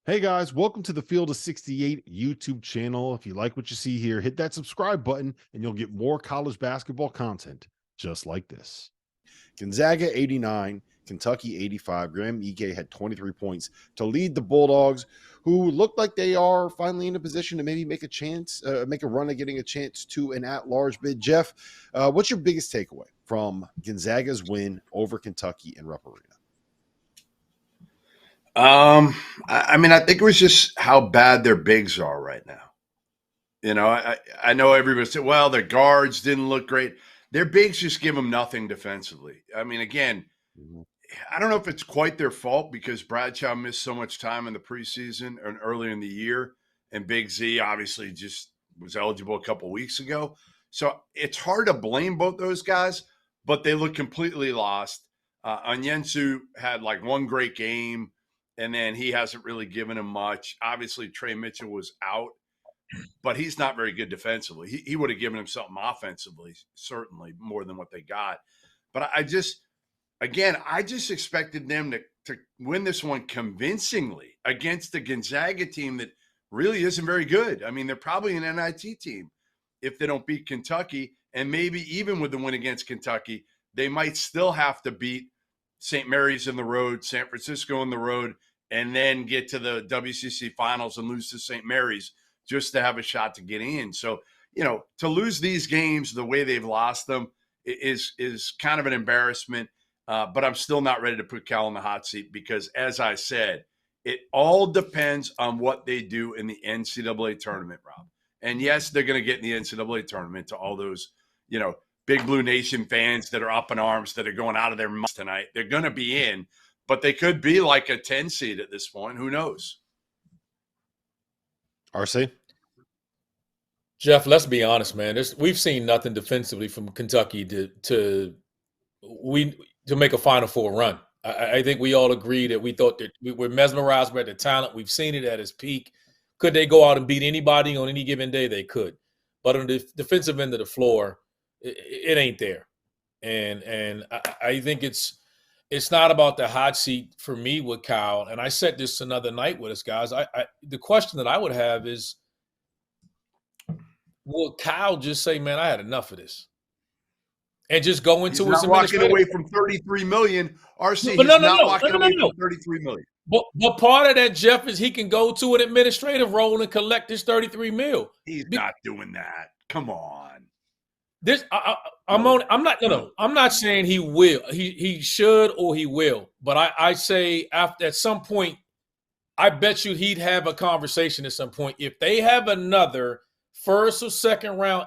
Hey guys, welcome to the Field of 68 YouTube channel. If you like what you see here, hit that subscribe button and you'll get more college basketball content just like this. Gonzaga 89, Kentucky 85. Graham Ike had 23 points to lead the Bulldogs, who look like they are finally in a position to maybe make a run at getting a chance to an at-large bid. Jeff, what's your biggest takeaway from Gonzaga's win over Kentucky in Rupp Arena? I think it was just how bad their bigs are right now. I know everybody said, well, their guards didn't look great. Their bigs just give them nothing defensively. I mean, again, I don't know if it's quite their fault because Bradshaw missed so much time in the preseason and earlier in the year, and Big Z obviously just was eligible a couple weeks ago. So it's hard to blame both those guys, but they look completely lost. Onyensu had like one great game, and then he hasn't really given him much. Obviously, Trey Mitchell was out, but he's not very good defensively. He would have given him something offensively, certainly more than what they got. But I just expected them to win this one convincingly against the Gonzaga team that really isn't very good. I mean, they're probably an NIT team if they don't beat Kentucky. And maybe even with the win against Kentucky, they might still have to beat St. Mary's in the road, San Francisco in the road, and then get to the WCC finals and lose to St. Mary's just to have a shot to get in. So, to lose these games the way they've lost them is kind of an embarrassment. But I'm still not ready to put Cal in the hot seat because, as I said, it all depends on what they do in the NCAA tournament, Rob. And yes, they're going to get in the NCAA tournament to all those, Big Blue Nation fans that are up in arms that are going out of their minds tonight. They're going to be in, but they could be like a 10 seed at this point. Who knows? RC? Jeff, let's be honest, man. We've seen nothing defensively from Kentucky to make a Final Four run. I think we all agree that we thought that we were mesmerized by the talent. We've seen it at its peak. Could they go out and beat anybody on any given day? They could. But on the defensive end of the floor, it ain't there. And I think it's not about the hot seat for me with Kyle. And I said this another night with us, guys. The question that I would have is, will Kyle just say, man, I had enough of this? And just go into his walking away from $33 million. RC, he's not walking away from $33 million. But part of that, Jeff, is he can go to an administrative role and collect his $33 million. He's not doing that. Come on. I'm not saying he will. He should or he will. But I say at some point, I bet you he'd have a conversation at some point if they have another first or second round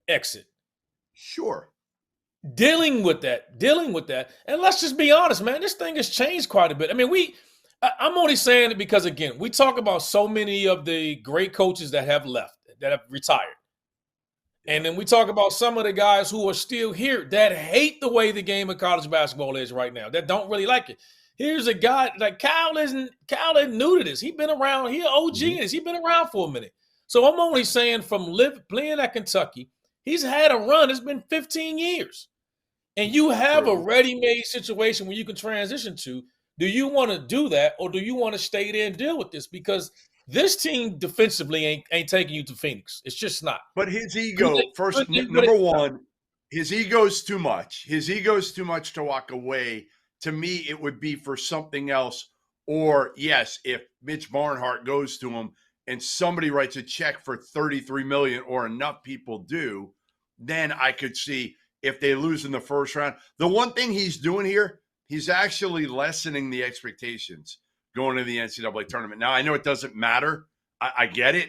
exit. Sure. Dealing with that. And let's just be honest, man, this thing has changed quite a bit. I mean, I'm only saying it because, again, we talk about so many of the great coaches that have left, that have retired. And then we talk about some of the guys who are still here that hate the way the game of college basketball is right now, that don't really like it. Here's a guy like Kyle isn't new to this. He's been around. He's an OG in this. He's been around for a minute. So I'm only saying from playing at Kentucky, he's had a run. It's been 15 years. And you have a ready-made situation where you can transition to. Do you want to do that, or do you want to stay there and deal with this? Because this team defensively ain't taking you to Phoenix. It's just not. But his ego, number one, his ego's too much. His ego's too much to walk away. To me, it would be for something else. Or, yes, if Mitch Barnhart goes to him and somebody writes a check for $33 million, or enough people do, then I could see if they lose in the first round. The one thing he's doing here, he's actually lessening the expectations going to the NCAA tournament. Now, I know it doesn't matter. I get it.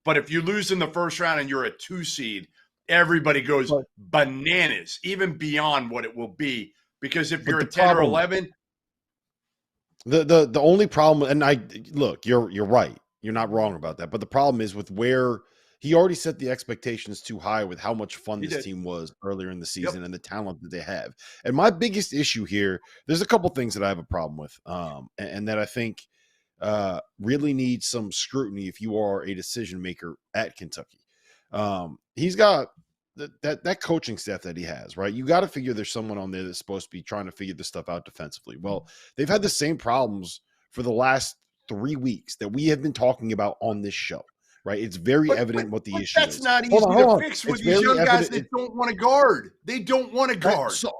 But if you lose in the first round and you're a 2 seed, everybody goes bananas, even beyond what it will be. Because if you're a 10 or 11. The only problem, and look, you're right. You're not wrong about that. But the problem is with where he already set the expectations too high with how much fun this team was earlier in the season and the talent that they have. And my biggest issue here, there's a couple things that I have a problem with, and that I think really need some scrutiny if you are a decision maker at Kentucky. He's got that coaching staff that he has, right? You got to figure there's someone on there that's supposed to be trying to figure this stuff out defensively. Well, they've had the same problems for the last 3 weeks that we have been talking about on this show, right? It's very evident what the issue that's is. not easy to fix with It's these young guys evident. that don't want to guard. They don't want to guard. So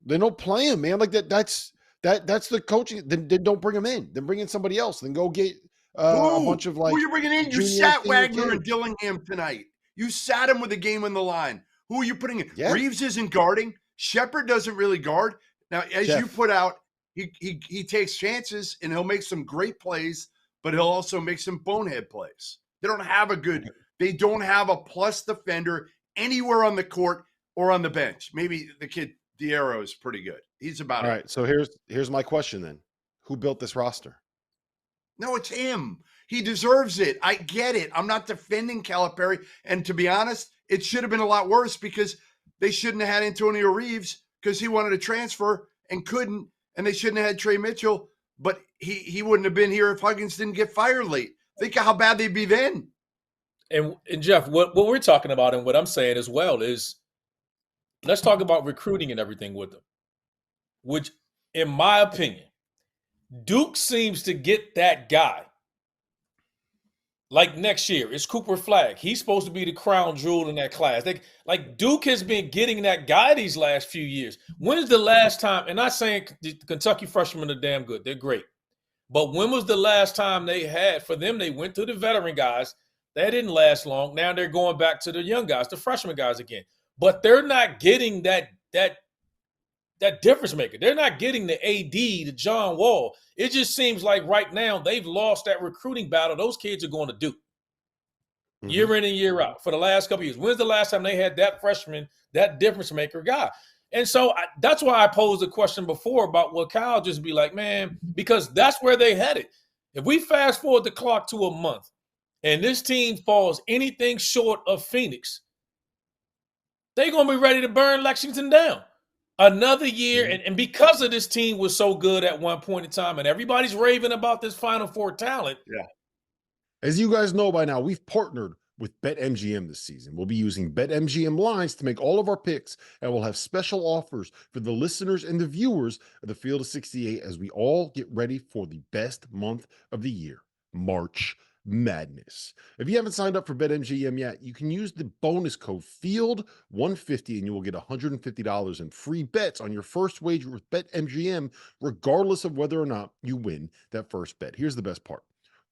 they don't play him, man. Like that's the coaching. Then don't bring him in. Then bring in somebody else. Then go get a bunch of like. Who are you bringing in? You junior, sat senior Wagner and kids. Dillingham tonight. You sat him with a game on the line. Who are you putting in? Yeah. Reeves isn't guarding. Shepard doesn't really guard. Now, as you put out, he takes chances and he'll make some great plays, but he'll also make some bonehead plays. They don't have a plus defender anywhere on the court or on the bench. Maybe the kid Diarra is pretty good. He's about all right. So here's my question then: who built this roster? No, it's him. He deserves it. I get it. I'm not defending Calipari. And to be honest, it should have been a lot worse because they shouldn't have had Antonio Reeves because he wanted to transfer and couldn't. And they shouldn't have had Trey Mitchell, but he wouldn't have been here if Huggins didn't get fired late. Think of how bad they'd be then. And Jeff, what we're talking about and what I'm saying as well is let's talk about recruiting and everything with them, which, in my opinion, Duke seems to get that guy. Like next year, it's Cooper Flagg. He's supposed to be the crown jewel in that class. Like Duke has been getting that guy these last few years. When's the last time, and not saying the Kentucky freshmen are damn good. They're great. But when was the last time they went to the veteran guys? That didn't last long. Now they're going back to the young guys, the freshman guys again. But they're not getting that difference maker. They're not getting the AD, the John Wall. It just seems like right now they've lost that recruiting battle. Those kids are going to Duke year in and year out for the last couple of years. When's the last time they had that freshman, that difference maker guy? And so that's why I posed the question before about what Kyle just be like, man, because that's where they headed. If we fast forward the clock to a month and this team falls anything short of Phoenix, they're going to be ready to burn Lexington down. Another year, and because of this team was so good at one point in time, and everybody's raving about this Final Four talent. Yeah. As you guys know by now, we've partnered with BetMGM this season. We'll be using BetMGM lines to make all of our picks, and we'll have special offers for the listeners and the viewers of the Field of 68 as we all get ready for the best month of the year, March Madness. If you haven't signed up for BetMGM yet, you can use the bonus code FIELD150 and you will get $150 in free bets on your first wager with BetMGM, regardless of whether or not you win that first bet. Here's the best part.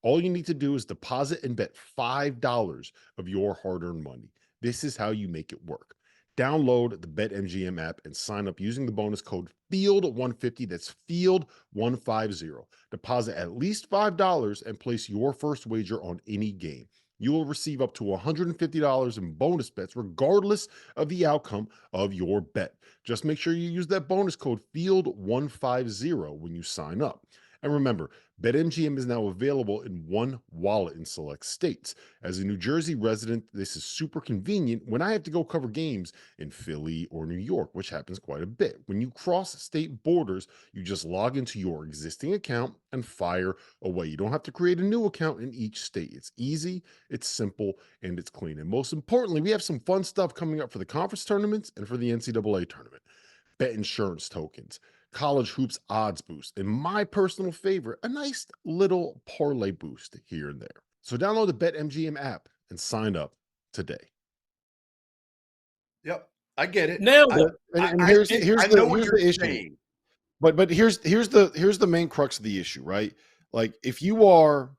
All you need to do is deposit and bet $5 of your hard-earned money. This is how you make it work. Download the BetMGM app and sign up using the bonus code FIELD150. That's FIELD150. Deposit at least $5 and place your first wager on any game. You will receive up to $150 in bonus bets regardless of the outcome of your bet. Just make sure you use that bonus code FIELD150 when you sign up. And remember, BetMGM is now available in one wallet in select states. As a New Jersey resident, this is super convenient when I have to go cover games in Philly or New York, which happens quite a bit. When you cross state borders, you just log into your existing account and fire away. You don't have to create a new account in each state. It's easy, it's simple, and it's clean. And most importantly, we have some fun stuff coming up for the conference tournaments and for the NCAA tournament. Bet insurance tokens, college hoops odds boost, and my personal favorite, a nice little parlay boost here and there. So download the BetMGM app and sign up today. Yep, I get it. Now, here's the issue. Saying. But here's the main crux of the issue, right? Like if you are,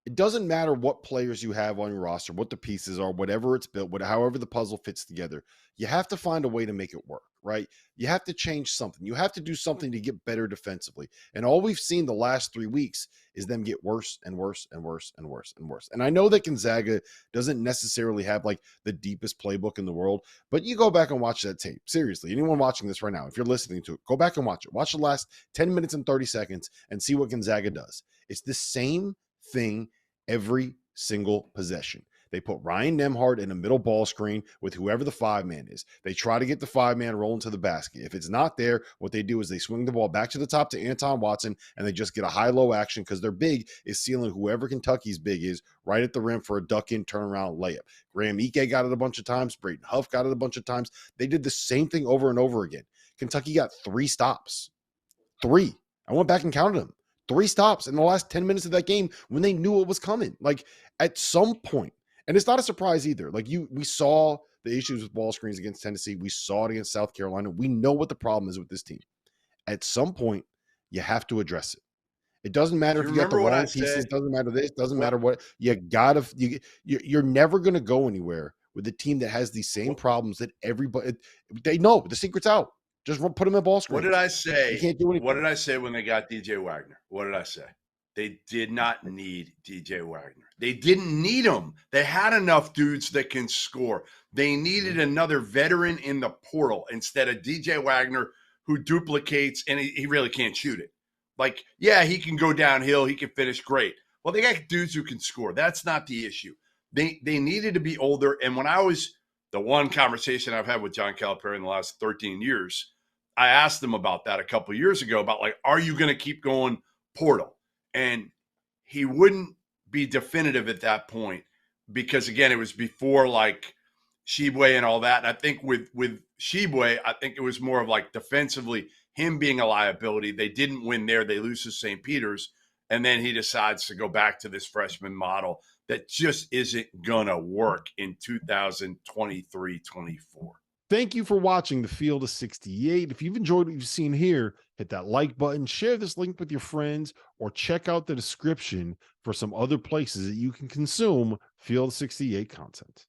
it doesn't matter what players you have on your roster, what the pieces are, whatever it's built, however the puzzle fits together, you have to find a way to make it work, right? You have to change something. You have to do something to get better defensively. And all we've seen the last 3 weeks is them get worse and worse and worse and worse and worse. And I know that Gonzaga doesn't necessarily have like the deepest playbook in the world, but you go back and watch that tape. Seriously, anyone watching this right now, if you're listening to it, go back and watch it. Watch the last 10 minutes and 30 seconds and see what Gonzaga does. It's the same thing every single possession. They put Ryan Nembhard in a middle ball screen with whoever the 5-man is. They try to get the 5-man rolling to the basket. If it's not there, what they do is they swing the ball back to the top to Anton Watson, and they just get a high-low action because their big is sealing whoever Kentucky's big is right at the rim for a duck-in, turnaround layup. Graham Ike got it a bunch of times. Braden Huff got it a bunch of times. They did the same thing over and over again. Kentucky got 3 stops. 3. I went back and counted them. 3 stops in the last 10 minutes of that game when they knew it was coming. Like at some point, and it's not a surprise either. Like we saw the issues with ball screens against Tennessee. We saw it against South Carolina. We know what the problem is with this team. At some point, you have to address it. It doesn't matter if you got the wrong pieces. Doesn't matter this. Doesn't matter what. You gotta. You're never going to go anywhere with a team that has these same problems that everybody. They know the secret's out. Just put them in ball screens. What did I say? You can't do anything. What did I say when they got DJ Wagner? What did I say? They did not need DJ Wagner. They didn't need him. They had enough dudes that can score. They needed another veteran in the portal instead of DJ Wagner, who duplicates and he really can't shoot it. Like, yeah, he can go downhill. He can finish great. Well, they got dudes who can score. That's not the issue. They needed to be older. And when I was the one conversation I've had with John Calipari in the last 13 years, I asked him about that a couple of years ago about like, are you going to keep going portal? And he wouldn't be definitive at that point because, again, it was before like Shibwe and all that. And I think with Shibwe, I think it was more of like defensively him being a liability. They didn't win there. They lose to St. Peter's. And then he decides to go back to this freshman model that just isn't going to work in 2023-24. Thank you for watching the Field of 68. If you've enjoyed what you've seen here, hit that like button, share this link with your friends, or check out the description for some other places that you can consume Field of 68 content.